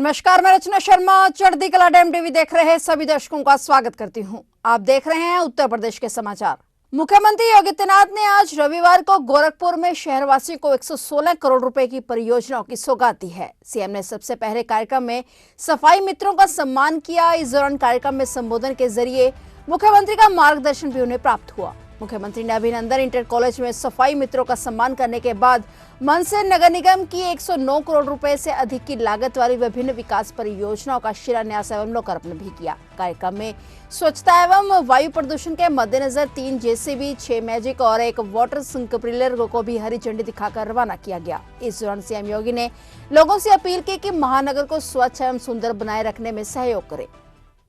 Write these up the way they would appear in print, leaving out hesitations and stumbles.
नमस्कार, मैं रचना शर्मा चढ़ती कला डैम टीवी देख रहे सभी दर्शकों का स्वागत करती हूं। आप देख रहे हैं उत्तर प्रदेश के समाचार। मुख्यमंत्री योगी आदित्यनाथ ने आज रविवार को गोरखपुर में शहरवासियों को 116 करोड़ रुपए की परियोजनाओं की सौगात दी है। सीएम ने सबसे पहले कार्यक्रम में सफाई मित्रों का सम्मान किया। इस दौरान कार्यक्रम में संबोधन के जरिए मुख्यमंत्री का मार्गदर्शन भी उन्हें प्राप्त हुआ। मुख्यमंत्री ने अभिनंदन इंटर कॉलेज में सफाई मित्रों का सम्मान करने के बाद मनसे नगर निगम की 109 करोड़ रुपए से अधिक की लागत वाली विभिन्न विकास परियोजनाओं का शिलान्यास एवं लोकार्पण भी किया। कार्यक्रम में स्वच्छता एवं वायु प्रदूषण के मद्देनजर 3 जेसीबी, 6 मैजिक और 1 वाटर स्प्रिंकलर को भी हरी झंडी दिखाकर रवाना किया गया। इस दौरान सीएम योगी ने लोगों से अपील की कि महानगर को स्वच्छ एवं सुंदर बनाए रखने में सहयोग करें।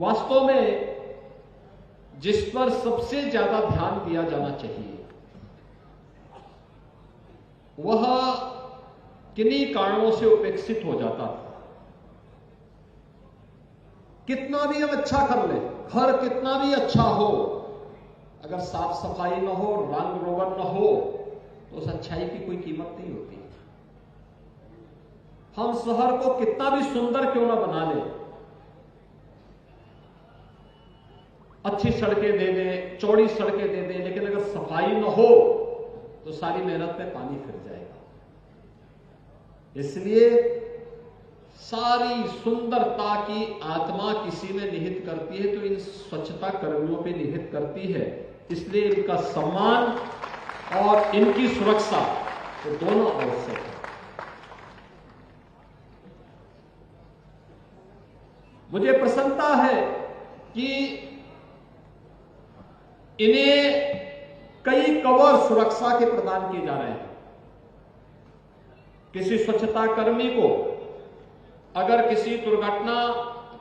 वास्तव में जिस पर सबसे ज्यादा ध्यान दिया जाना चाहिए वह किन्हीं कारणों से उपेक्षित हो जाता था। कितना भी हम अच्छा कर ले, घर कितना भी अच्छा हो, अगर साफ सफाई न हो, रंग रोगन न हो, तो उस अच्छाई की कोई कीमत नहीं होती। हम शहर को कितना भी सुंदर क्यों न बना ले, अच्छी सड़कें दे दें, चौड़ी सड़कें दे दें, लेकिन अगर सफाई न हो तो सारी मेहनत में पानी फिर जाएगा। इसलिए सारी सुंदरता की आत्मा किसी में निहित करती है तो इन स्वच्छता कर्मियों पे निहित करती है। इसलिए इनका सम्मान और इनकी सुरक्षा तो दोनों आवश्यक है। मुझे प्रसन्नता है कि इन्हें कई कवर सुरक्षा के प्रदान किए जा रहे हैं। किसी स्वच्छता कर्मी को अगर किसी दुर्घटना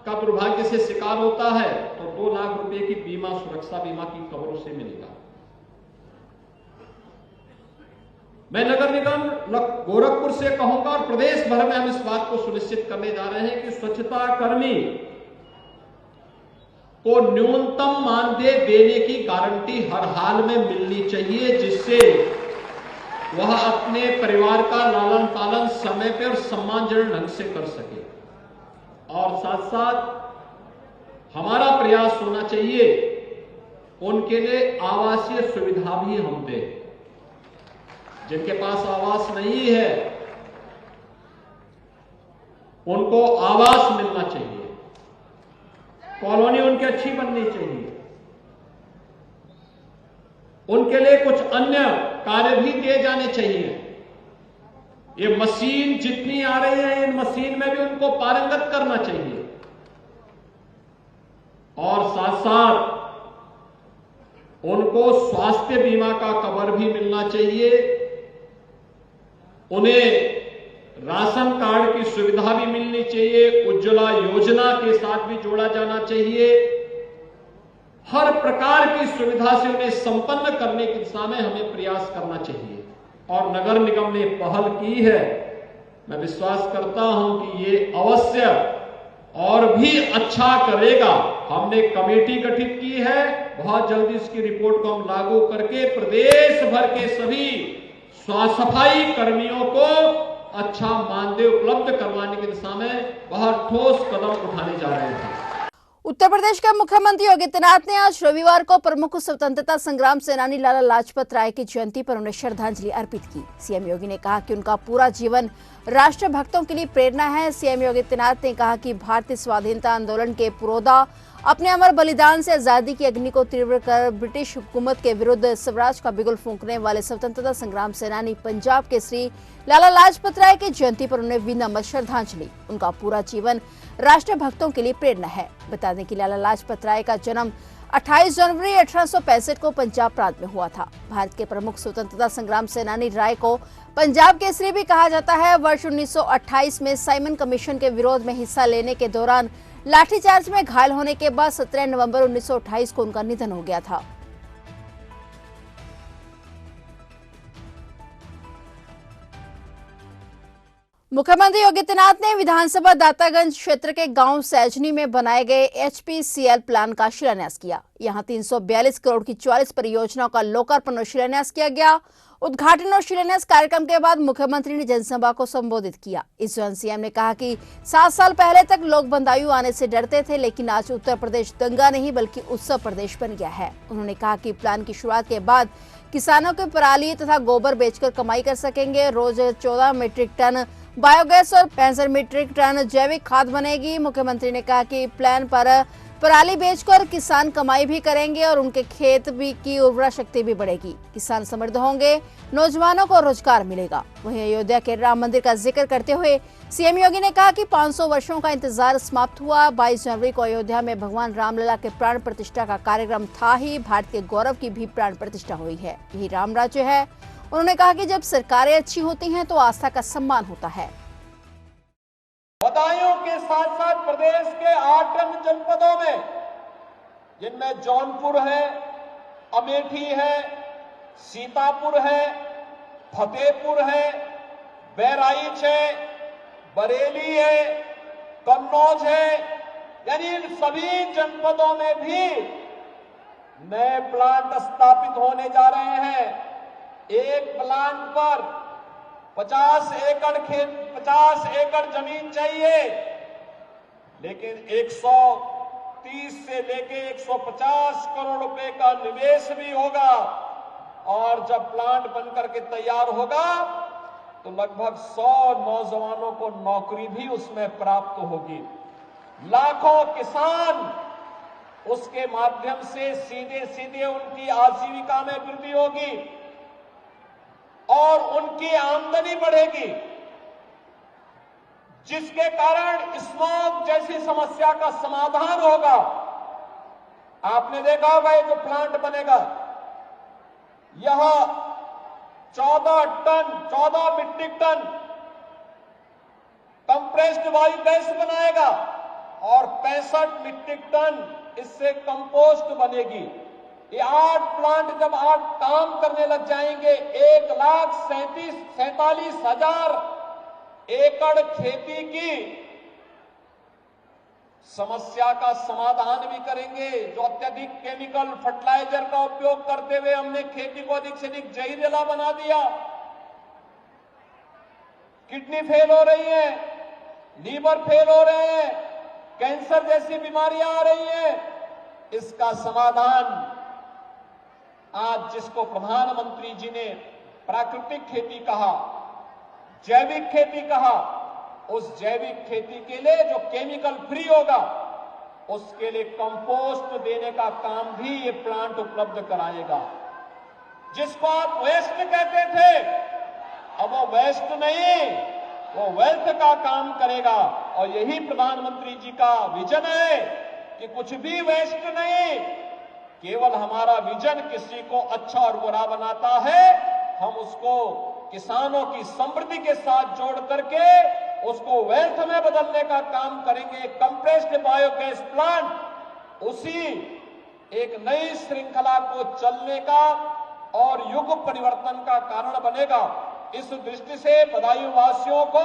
का दुर्भाग्य से शिकार होता है तो 2 लाख रुपए की बीमा, सुरक्षा बीमा की कवरों से मिलेगा। मैं नगर निगम गोरखपुर से कहूंगा और प्रदेश भर में हम इस बात को सुनिश्चित करने जा रहे हैं कि स्वच्छता कर्मी को न्यूनतम मानदेय देने की गारंटी हर हाल में मिलनी चाहिए, जिससे वह अपने परिवार का लालन पालन समय पर और सम्मानजनक ढंग से कर सके। और साथ साथ हमारा प्रयास होना चाहिए उनके लिए आवासीय सुविधा भी हम दें। जिनके पास आवास नहीं है उनको आवास मिलना चाहिए, कॉलोनी उनकी अच्छी बननी चाहिए, उनके लिए कुछ अन्य कार्य भी दिए जाने चाहिए। ये मशीन जितनी आ रही है, इन मशीन में भी उनको पारंगत करना चाहिए। और साथ साथ उनको स्वास्थ्य बीमा का कवर भी मिलना चाहिए, उन्हें राशन कार्ड की सुविधा भी मिलनी चाहिए, उज्ज्वला योजना के साथ भी जोड़ा जाना चाहिए। हर प्रकार की सुविधा से उन्हें संपन्न करने की दिशा में हमें प्रयास करना चाहिए। और नगर निगम ने पहल की है। मैं विश्वास करता हूं कि ये अवश्य और भी अच्छा करेगा। हमने कमेटी गठित की है, बहुत जल्दी इसकी रिपोर्ट को हम लागू करके प्रदेश भर के सभी सफाई कर्मियों को अच्छा मानदेय उपलब्ध करवाने की दिशा में बहुत ठोस कदम उठाने जा रहे हैं। उत्तर प्रदेश के मुख्यमंत्री योगी आदित्यनाथ ने आज रविवार को प्रमुख स्वतंत्रता संग्राम सेनानी लाला लाजपत राय की जयंती पर उन्हें श्रद्धांजलि अर्पित की। सीएम योगी ने कहा कि उनका पूरा जीवन राष्ट्र भक्तों के लिए प्रेरणा है। सीएम योगी आदित्यनाथ ने कहा कि भारतीय स्वाधीनता आंदोलन के पुरोधा अपने अमर बलिदान से आजादी की अग्नि को तीव्र कर ब्रिटिश हुकूमत के विरुद्ध स्वराज का बिगुल फूंकने वाले स्वतंत्रता संग्राम सेनानी पंजाब के श्री लाला लाजपत राय की जयंती पर उन्हें विनम्र श्रद्धांजलि। उनका पूरा जीवन राष्ट्र भक्तों के लिए प्रेरणा है। बता दें कि लाला लाजपत राय का जन्म 28 जनवरी 1865 को पंजाब प्रांत में हुआ था। भारत के प्रमुख स्वतंत्रता संग्राम सेनानी राय को पंजाब केसरी भी कहा जाता है। वर्ष 1928 में साइमन कमीशन के विरोध में हिस्सा लेने के दौरान लाठीचार्ज में घायल होने के बाद 17 नवंबर 1928 को उनका निधन हो गया था। मुख्यमंत्री योगी आदित्यनाथ ने विधानसभा दातागंज क्षेत्र के गांव सैजनी में बनाए गए एचपीसीएल प्लान का शिलान्यास किया। यहां 342 करोड़ की 44 परियोजनाओं का लोकार्पण और शिलान्यास किया गया। उद्घाटन और शिलान्यास कार्यक्रम के बाद मुख्यमंत्री ने जनसभा को संबोधित किया। इस दौरान सीएम ने कहा कि 7 साल पहले तक लोग बंदायु आने से डरते थे, लेकिन आज उत्तर प्रदेश दंगा नहीं बल्कि उत्सव प्रदेश बन गया है। उन्होंने कहा कि प्लान की शुरुआत के बाद किसानों के पराली तथा गोबर बेचकर कमाई कर सकेंगे। रोज 14 मीट्रिक टन बायोगैस और 65 मीट्रिक टन जैविक खाद बनेगी। मुख्यमंत्री ने कहा कि प्लान पर पराली बेचकर किसान कमाई भी करेंगे और उनके खेत भी की उर्वरा शक्ति भी बढ़ेगी। किसान समृद्ध होंगे, नौजवानों को रोजगार मिलेगा। वहीं अयोध्या के राम मंदिर का जिक्र करते हुए सीएम योगी ने कहा कि 500 वर्षों का इंतजार समाप्त हुआ। 22 जनवरी को अयोध्या में भगवान रामलला के प्राण प्रतिष्ठा का कार्यक्रम था ही। भारत के गौरव की भी प्राण प्रतिष्ठा हुई है। यही राम राज्य है। उन्होंने कहा कि जब सरकारें अच्छी होती हैं तो आस्था का सम्मान होता है। बदायूं के साथ साथ प्रदेश के 8 अन्य जनपदों में, जिनमें जौनपुर है, अमेठी है, सीतापुर है, फतेहपुर है, बहराइच है, बरेली है, कन्नौज है, यानी इन सभी जनपदों में भी नए प्लांट स्थापित होने जा रहे हैं। एक प्लांट पर 50 एकड़ जमीन चाहिए, लेकिन 130 से लेके 150 करोड़ रुपए का निवेश भी होगा। और जब प्लांट बनकर के तैयार होगा तो लगभग 100 नौजवानों को नौकरी भी उसमें प्राप्त होगी। लाखों किसान उसके माध्यम से सीधे सीधे उनकी आजीविका में वृद्धि होगी और उनकी आमदनी बढ़ेगी, जिसके कारण स्मॉग जैसी समस्या का समाधान होगा। आपने देखा होगा ये जो प्लांट बनेगा, यह 14 मीट्रिक टन कंप्रेस्ड बायोगैस बनाएगा और 65 मीट्रिक टन इससे कंपोस्ट बनेगी। ये 8 प्लांट जब 8 काम करने लग जाएंगे, 1,47,000 एकड़ खेती की समस्या का समाधान भी करेंगे। जो अत्यधिक केमिकल फर्टिलाइजर का उपयोग करते हुए हमने खेती को अधिक से अधिक जहरीला बना दिया, किडनी फेल हो रही है, लीवर फेल हो रहे हैं, कैंसर जैसी बीमारियां आ रही हैं, इसका समाधान आज जिसको प्रधानमंत्री जी ने प्राकृतिक खेती कहा, जैविक खेती कहा, उस जैविक खेती के लिए जो केमिकल फ्री होगा उसके लिए कंपोस्ट देने का काम भी ये प्लांट उपलब्ध कराएगा। जिसको आप वेस्ट कहते थे, अब वो वेस्ट नहीं, वो वेल्थ का काम करेगा। और यही प्रधानमंत्री जी का विजन है कि कुछ भी वेस्ट नहीं, केवल हमारा विजन किसी को अच्छा और बुरा बनाता है। हम उसको किसानों की समृद्धि के साथ जोड़ करके उसको वेल्थ में बदलने का काम करेंगे। कंप्रेस्ड बायोगैस प्लांट उसी एक नई श्रृंखला को चलने का और युग परिवर्तन का कारण बनेगा। इस दृष्टि से बदायूं वासियों को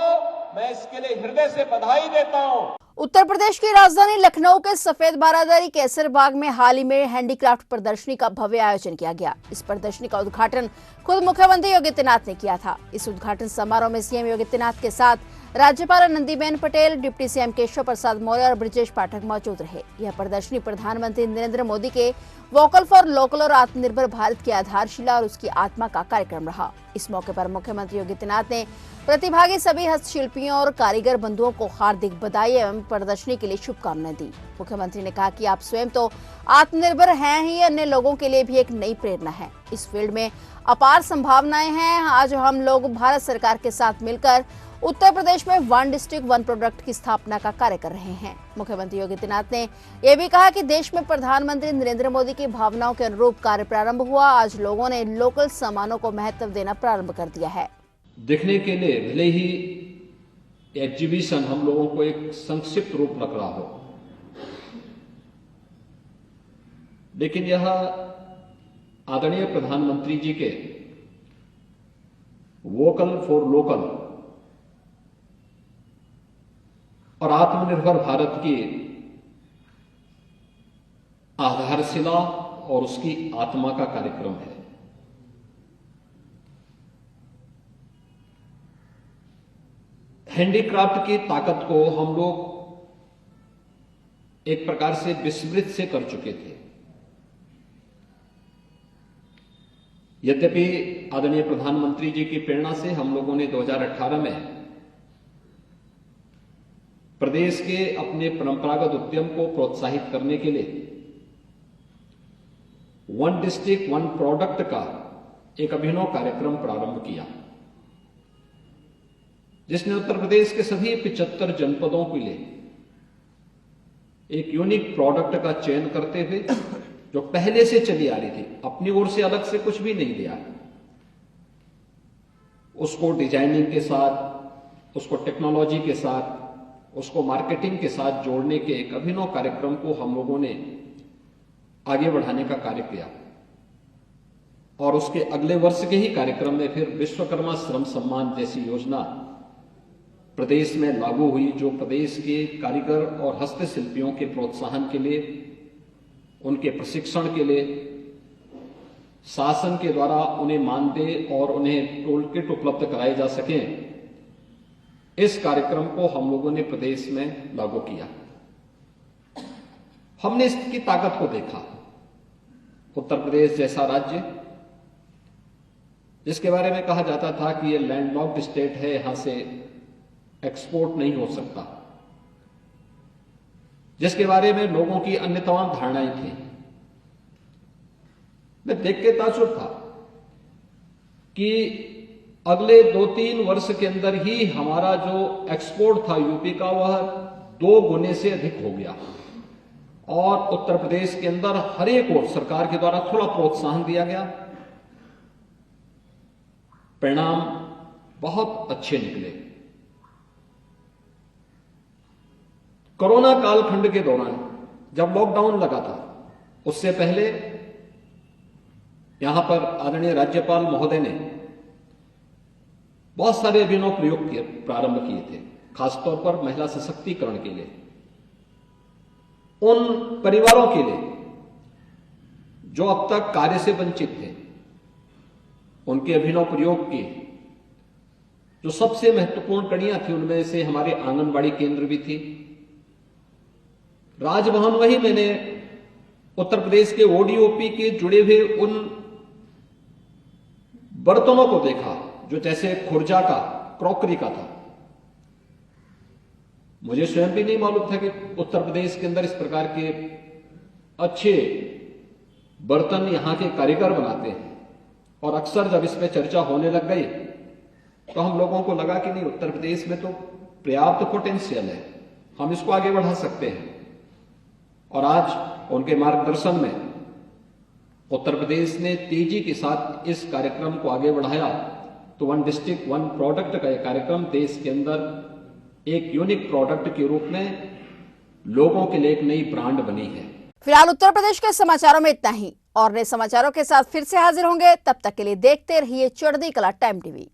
मैं इसके लिए हृदय से बधाई देता हूं। उत्तर प्रदेश की राजधानी लखनऊ के सफेद बारादरी केसर बाग में हाल ही में हैंडीक्राफ्ट प्रदर्शनी का भव्य आयोजन किया गया। इस प्रदर्शनी का उद्घाटन खुद मुख्यमंत्री योगी आदित्यनाथ ने किया था। इस उद्घाटन समारोह में सीएम योगी आदित्यनाथ के साथ राज्यपाल आनंदीबेन पटेल, डिप्टी सीएम केशव प्रसाद मौर्य और ब्रजेश पाठक मौजूद रहे। यह प्रदर्शनी प्रधानमंत्री नरेंद्र मोदी के वोकल फॉर लोकल और आत्मनिर्भर भारत की आधारशिला और उसकी आत्मा का कार्यक्रम रहा। इस मौके पर मुख्यमंत्री योगी आदित्यनाथ ने प्रतिभागी सभी हस्तशिल्पियों और कारीगर बंधुओं को हार्दिक बधाई एवं प्रदर्शनी के लिए शुभकामनाएं दी। मुख्यमंत्री ने कहा कि आप स्वयं तो आत्मनिर्भर हैं ही, अन्य लोगों के लिए भी एक नई प्रेरणा है। इस फील्ड में अपार संभावनाएं हैं। आज हम लोग भारत सरकार के साथ मिलकर उत्तर प्रदेश में 1 डिस्ट्रिक्ट 1 प्रोडक्ट की स्थापना का कार्य कर रहे हैं। मुख्यमंत्री योगी आदित्यनाथ ने यह भी कहा कि देश में प्रधानमंत्री नरेंद्र मोदी की भावनाओं के अनुरूप कार्य प्रारंभ हुआ। आज लोगों ने लोकल सामानों को महत्व देना प्रारंभ कर दिया है। देखने के लिए भले ही एग्जीबिशन हम लोगों को एक संक्षिप्त रूप लग रहा हो, लेकिन यह आदरणीय प्रधानमंत्री जी के वोकल फॉर लोकल और आत्मनिर्भर भारत की आधारशिला और उसकी आत्मा का कार्यक्रम है। हैंडीक्राफ्ट की ताकत को हम लोग एक प्रकार से विस्मृत से कर चुके थे। यद्यपि आदरणीय प्रधानमंत्री जी की प्रेरणा से हम लोगों ने 2018 में प्रदेश के अपने परंपरागत उद्यम को प्रोत्साहित करने के लिए वन डिस्ट्रिक्ट वन प्रोडक्ट का एक अभिनव कार्यक्रम प्रारंभ किया, जिसने उत्तर प्रदेश के सभी 75 जनपदों के लिए एक यूनिक प्रोडक्ट का चयन करते हुए, जो पहले से चली आ रही थी, अपनी ओर से अलग से कुछ भी नहीं दिया, उसको डिजाइनिंग के साथ, उसको टेक्नोलॉजी के साथ, उसको मार्केटिंग के साथ जोड़ने के एक अभिनव कार्यक्रम को हम लोगों ने आगे बढ़ाने का कार्य किया। और उसके अगले वर्ष के ही कार्यक्रम में फिर विश्वकर्मा श्रम सम्मान जैसी योजना प्रदेश में लागू हुई, जो प्रदेश के कारीगर और हस्तशिल्पियों के प्रोत्साहन के लिए, उनके प्रशिक्षण के लिए शासन के द्वारा उन्हें मानदेय और उन्हें टूल किट उपलब्ध कराए जा सकें, इस कार्यक्रम को हम लोगों ने प्रदेश में लागू किया। हमने इसकी ताकत को देखा। उत्तर प्रदेश जैसा राज्य, जिसके बारे में कहा जाता था कि ये लैंडलॉक्ड स्टेट है, यहां से एक्सपोर्ट नहीं हो सकता, जिसके बारे में लोगों की अन्य तमाम धारणाएं थी, मैं देख के ताज्जुब था कि अगले 2-3 वर्ष के अंदर ही हमारा जो एक्सपोर्ट था यूपी का, वह 2 गुने से अधिक हो गया। और उत्तर प्रदेश के अंदर हर एक ओर सरकार के द्वारा थोड़ा प्रोत्साहन दिया गया, परिणाम बहुत अच्छे निकले। कोरोना कालखंड के दौरान जब लॉकडाउन लगा था, उससे पहले यहां पर आदरणीय राज्यपाल महोदय ने बहुत सारे अभिनव प्रयोग प्रारंभ किए थे, खासतौर पर महिला सशक्तिकरण के लिए, उन परिवारों के लिए जो अब तक कार्य से वंचित थे। उनके अभिनव प्रयोग की जो सबसे महत्वपूर्ण कड़ियां थी, उनमें से हमारे आंगनबाड़ी केंद्र भी थी। राजभवन वही मैंने उत्तर प्रदेश के ओडीओपी के जुड़े हुए उन बर्तनों को देखा, जो जैसे खुर्जा का, क्रॉकरी का था। मुझे स्वयं भी नहीं मालूम था कि उत्तर प्रदेश के अंदर इस प्रकार के अच्छे बर्तन यहां के कारीगर बनाते हैं। और अक्सर जब इस पे चर्चा होने लग गई तो हम लोगों को लगा कि नहीं, उत्तर प्रदेश में तो पर्याप्त पोटेंशियल है, हम इसको आगे बढ़ा सकते हैं। और आज उनके मार्गदर्शन में उत्तर प्रदेश ने तेजी के साथ इस कार्यक्रम को आगे बढ़ाया, तो वन डिस्ट्रिक्ट वन प्रोडक्ट का यह कार्यक्रम देश के अंदर एक यूनिक प्रोडक्ट के रूप में लोगों के लिए एक नई ब्रांड बनी है। फिलहाल उत्तर प्रदेश के समाचारों में इतना ही, और नए समाचारों के साथ फिर से हाजिर होंगे। तब तक के लिए देखते रहिए चढ़ती कला टाइम टीवी।